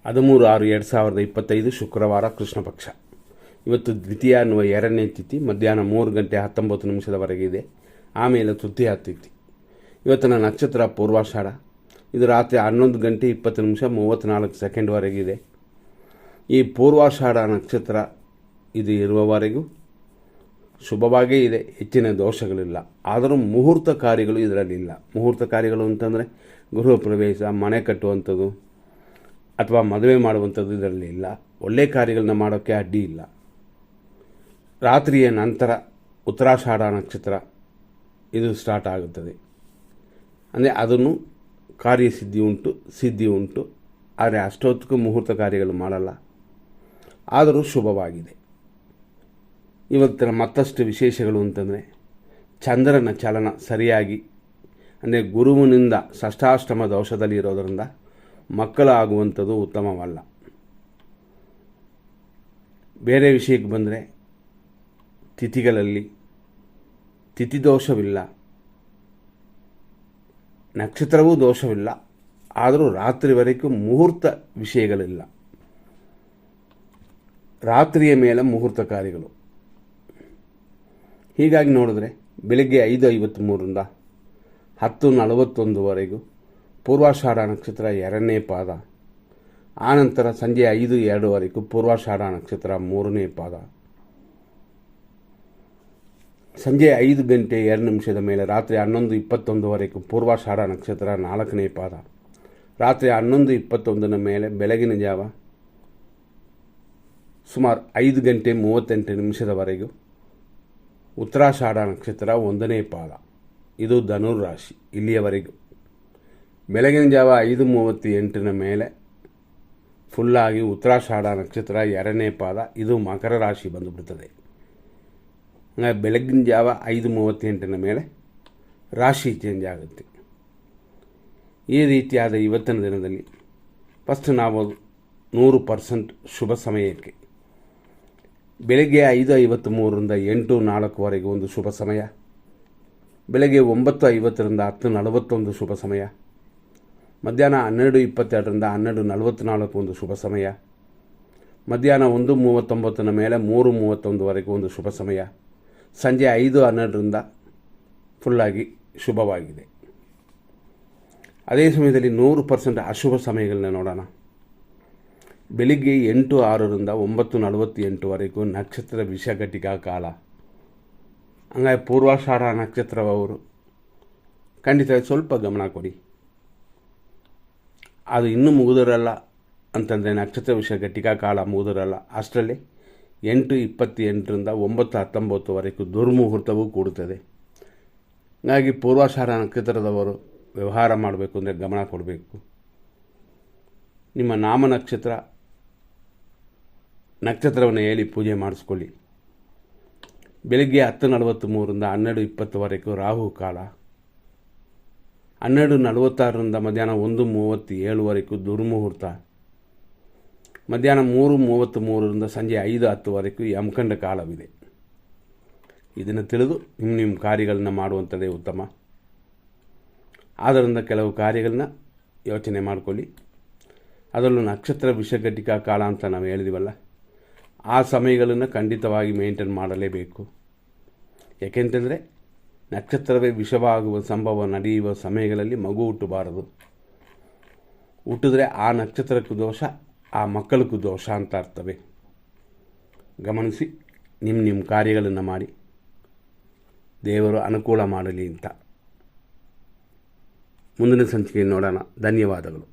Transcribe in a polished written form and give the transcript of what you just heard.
13/6/2025 ಶುಕ್ರವಾರ ಕೃಷ್ಣ ಪಕ್ಷ. ಇವತ್ತು ದ್ವಿತೀಯ ಅನ್ನುವ ಎರಡನೇ ತಿಥಿ ಮಧ್ಯಾಹ್ನ 3:19 ಇದೆ. ಆಮೇಲೆ ತೃತೀಯ ತಿಥಿ. ಇವತ್ತಿನ ನಕ್ಷತ್ರ ಪೂರ್ವಾಷಾಢ. ಇದು ರಾತ್ರಿ 11:20 ಇದೆ. ಈ ಪೂರ್ವಾಷಾಢ ನಕ್ಷತ್ರ ಇದು ಇರುವವರೆಗೂ ಶುಭವಾಗೇ ಇದೆ, ಹೆಚ್ಚಿನ ದೋಷಗಳಿಲ್ಲ. ಆದರೂ ಮುಹೂರ್ತ ಕಾರ್ಯಗಳು ಇದರಲ್ಲಿಲ್ಲ. ಮುಹೂರ್ತ ಕಾರ್ಯಗಳು ಅಂತಂದರೆ ಗೃಹ ಪ್ರವೇಶ, ಮನೆ ಕಟ್ಟುವಂಥದ್ದು ಅಥವಾ ಮದುವೆ ಮಾಡುವಂಥದ್ದು ಇದರಲ್ಲಿ ಇಲ್ಲ. ಒಳ್ಳೆಯ ಕಾರ್ಯಗಳನ್ನ ಮಾಡೋಕ್ಕೆ ಅಡ್ಡಿ ಇಲ್ಲ. ರಾತ್ರಿಯ ನಂತರ ಉತ್ತರಾಷಾಢ ನಕ್ಷತ್ರ ಇದು ಸ್ಟಾರ್ಟ್ ಆಗುತ್ತದೆ. ಅಂದರೆ ಅದನ್ನು ಕಾರ್ಯಸಿದ್ಧಿ ಉಂಟು, ಸಿದ್ಧಿ ಉಂಟು. ಆದರೆ ಅಷ್ಟೊತ್ತಿಗೂ ಮುಹೂರ್ತ ಕಾರ್ಯಗಳು ಮಾಡಲ್ಲ. ಆದರೂ ಶುಭವಾಗಿದೆ. ಇವತ್ತಿನ ಮತ್ತಷ್ಟು ವಿಶೇಷಗಳು ಅಂತಂದರೆ ಚಂದ್ರನ ಚಲನ ಸರಿಯಾಗಿ, ಅಂದರೆ ಗುರುವಿನಿಂದ ಷಷ್ಠಾಷ್ಟಮ ದೋಷದಲ್ಲಿ ಇರೋದರಿಂದ ಮಕ್ಕಳಾಗುವಂಥದ್ದು ಉತ್ತಮವಲ್ಲ. ಬೇರೆ ವಿಷಯಕ್ಕೆ ಬಂದರೆ ತಿಥಿಗಳಲ್ಲಿ ತಿಥಿ ದೋಷವಿಲ್ಲ, ನಕ್ಷತ್ರವೂ ದೋಷವಿಲ್ಲ. ಆದರೂ ರಾತ್ರಿವರೆಗೂ ಮುಹೂರ್ತ ವಿಷಯಗಳಿಲ್ಲ. ರಾತ್ರಿಯ ಮೇಲೆ ಮುಹೂರ್ತ ಕಾರ್ಯಗಳು. ಹೀಗಾಗಿ ನೋಡಿದ್ರೆ ಬೆಳಗ್ಗೆ 5:53ರಿಂದ 10:41 ಪೂರ್ವಾಷಾಢ ನಕ್ಷತ್ರ ಎರಡನೇ ಪಾದ. ಆನಂತರ ಸಂಜೆ 5:02 ಪೂರ್ವಾಷಾಢ ನಕ್ಷತ್ರ ಮೂರನೇ ಪಾದ. ಸಂಜೆ 5:02 ಮೇಲೆ ರಾತ್ರಿ 11:21 ಪೂರ್ವಾಷಾಢ ನಕ್ಷತ್ರ ನಾಲ್ಕನೇ ಪಾದ. ರಾತ್ರಿ 11:21 ಮೇಲೆ ಬೆಳಗಿನ ಜಾವ ಸುಮಾರು 5:38 ಉತ್ತರಾಷಾಢ ನಕ್ಷತ್ರ ಒಂದನೇ ಪಾದ. ಇದು ಧನುರಾಶಿ. ಇಲ್ಲಿಯವರೆಗೂ ಬೆಳಗಿನ ಜಾವ 5:38 ಮೇಲೆ ಫುಲ್ಲಾಗಿ ಉತ್ತರಾಷಾಢ ನಕ್ಷತ್ರ ಎರಡನೇ ಪಾದ. ಇದು ಮಕರ ರಾಶಿ ಬಂದುಬಿಡ್ತದೆ. ಹಾಗಾಗಿ ಬೆಳಗಿನ ಜಾವ 5:38 ಮೇಲೆ ರಾಶಿ ಚೇಂಜ್ ಆಗುತ್ತೆ. ಈ ರೀತಿಯಾದ ಇವತ್ತಿನ ದಿನದಲ್ಲಿ ಫಸ್ಟ್ ನಾವು 100% ಶುಭ ಸಮಯಕ್ಕೆ ಬೆಳಗ್ಗೆ 5:53ರಿಂದ 8:04 ಒಂದು ಶುಭ ಸಮಯ. ಬೆಳಗ್ಗೆ 9:50ರಿಂದ 10:41 ಶುಭ ಸಮಯ. ಮಧ್ಯಾಹ್ನ 12:22ರಿಂದ 12:44 ಒಂದು ಶುಭ ಸಮಯ. ಮಧ್ಯಾಹ್ನ 1:39 ಮೇಲೆ 3:31 ಒಂದು ಶುಭ ಸಮಯ. ಸಂಜೆ 5:12ರಿಂದ ಫುಲ್ಲಾಗಿ ಶುಭವಾಗಿದೆ. ಅದೇ ಸಮಯದಲ್ಲಿ 100% ಅಶುಭ ಸಮಯಗಳನ್ನ ನೋಡೋಣ. ಬೆಳಿಗ್ಗೆ 8:06ರಿಂದ 9:48 ನಕ್ಷತ್ರ ವಿಷಘಟಿಕಾ ಕಾಲ. ಹಂಗಾಗಿ ಪೂರ್ವಾಷಾಢ ನಕ್ಷತ್ರದವರು ಖಂಡಿತ ಸ್ವಲ್ಪ ಗಮನ ಕೊಡಿ. ಅದು ಇನ್ನೂ ಮುಗಿದಿರಲ್ಲ ಅಂತಂದರೆ ನಕ್ಷತ್ರ ವಿಷಘಟಿಕಾ ಕಾಲ ಮುಗಿದಿರಲ್ಲ. ಅಷ್ಟರಲ್ಲಿ 8:28ರಿಂದ 9:19 ದುರ್ಮುಹೂರ್ತವೂ ಕೂಡುತ್ತದೆ. ಹಾಗಾಗಿ ಪೂರ್ವಾಷಾಢ ನಕ್ಷತ್ರದವರು ವ್ಯವಹಾರ ಮಾಡಬೇಕು ಅಂದರೆ ಗಮನ ಕೊಡಬೇಕು. ನಿಮ್ಮ ನಾಮ ನಕ್ಷತ್ರವನ್ನು ಹೇಳಿ ಪೂಜೆ ಮಾಡಿಸ್ಕೊಳ್ಳಿ. ಬೆಳಗ್ಗೆ 10:43ರಿಂದ 12:20 ರಾಹು ಕಾಲ. 12:46ರಿಂದ ಮಧ್ಯಾಹ್ನ 1:37 ದುರ್ಮುಹೂರ್ತ. ಮಧ್ಯಾಹ್ನ 3:33ರಿಂದ ಸಂಜೆ 5:10 ಯಮಕಂಡ ಕಾಲವಿದೆ. ಇದನ್ನು ತಿಳಿದು ನಿಮ್ಮ ಕಾರ್ಯಗಳನ್ನ ಮಾಡುವಂಥದ್ದೇ ಉತ್ತಮ. ಆದ್ದರಿಂದ ಕೆಲವು ಕಾರ್ಯಗಳನ್ನ ಯೋಚನೆ ಮಾಡಿಕೊಳ್ಳಿ. ಅದರಲ್ಲೂ ನಕ್ಷತ್ರ ವಿಷಘಟಿಕಾ ಕಾಲ ಅಂತ ನಾವು ಹೇಳಿದೀವಲ್ಲ, ಆ ಸಮಯಗಳನ್ನು ಖಂಡಿತವಾಗಿ ಮೇಂಟೈನ್ ಮಾಡಲೇಬೇಕು. ಏಕೆಂತಂದರೆ ನಕ್ಷತ್ರವೇ ವಿಷವಾಗುವ ಸಂಭವ ನಡೆಯುವ ಸಮಯಗಳಲ್ಲಿ ಮಗು ಹುಟ್ಟಬಾರದು. ಹುಟ್ಟಿದ್ರೆ ಆ ನಕ್ಷತ್ರಕ್ಕೂ ದೋಷ, ಆ ಮಕ್ಕಳಿಗೂ ದೋಷ ಅಂತ ಅರ್ಥವೇ. ಗಮನಿಸಿ ನಿಮ್ಮ ಕಾರ್ಯಗಳನ್ನು ಮಾಡಿ, ದೇವರು ಅನುಕೂಲ ಮಾಡಲಿ ಅಂತ. ಮುಂದಿನ ಸಂಚಿಕೆ ನೋಡೋಣ. ಧನ್ಯವಾದಗಳು.